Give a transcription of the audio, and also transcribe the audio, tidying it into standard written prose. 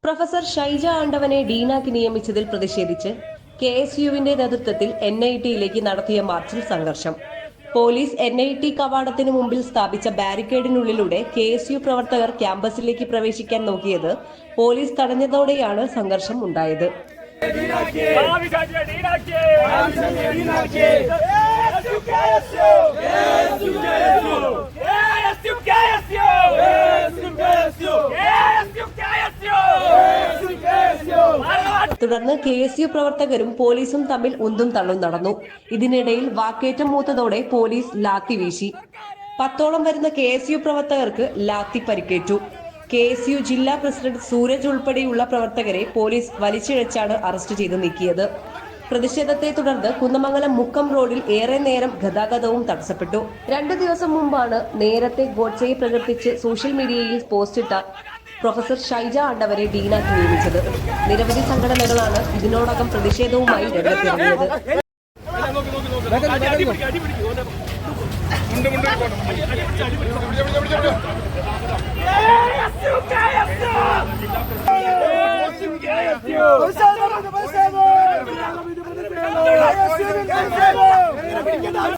Professor Shaija ആണ്ടവനെ ഡീനാക്കി നിയമിച്ചതിൽ പ്രതിഷേധിച്ച് KSUവിന്റെ നേതൃത്വത്തിൽ NITയിലേക്ക് നടത്തിയ മാർച്ചിൽ സംഘർഷം. പോലീസ് NIT കവാടത്തിനു മുമ്പിൽ സ്ഥാപിച്ച ബാരിക്കേഡിനുള്ളിലൂടെ KSU പ്രവർത്തകർ ക്യാമ്പസിലേക്ക് പ്രവേശിക്കാൻ നോക്കിയത് പോലീസ് തടഞ്ഞതോടെയാണ് സംഘർഷം ഉണ്ടായത്. തുടർന്ന് KSU പ്രവർത്തകരും പോലീസും തമ്മിൽ ഉന്തും തള്ളും നടന്നു. ഇതിനിടയിൽ വാക്കേറ്റം മൂത്തതോടെ പോലീസ് ലാത്തി വീശി. 10ഓളം വരുന്ന KSU പ്രവർത്തകർക്ക് ലാത്തി പരിക്കേറ്റു. KSU ജില്ലാ പ്രസിഡന്റ് സൂരജ് ഉൾപ്പെടെയുള്ള പ്രവർത്തകരെ പോലീസ് വലിച്ചിഴച്ചാണ് അറസ്റ്റ് ചെയ്ത് നീക്കിയത്. പ്രതിഷേധത്തെ തുടർന്ന് കുന്നമംഗലം മുക്കം റോഡിൽ ഏറെ നേരം ഗതാഗതവും തടസ്സപ്പെട്ടു. 2 ദിവസം മുമ്പാണ് നേരത്തെ ഗോഡ്സെയെ പ്രകീർത്തിച്ച് സോഷ്യൽ മീഡിയയിൽ പോസ്റ്റിട്ട പ്രൊഫസർ ഷൈജ ആണ്ടവരെ ഡീനാക്കി നിയമിച്ചത്. നിരവധി സംഘടനകളാണ് ഇതിനോടകം പ്രതിഷേധവുമായി രംഗത്തിറങ്ങിയത്.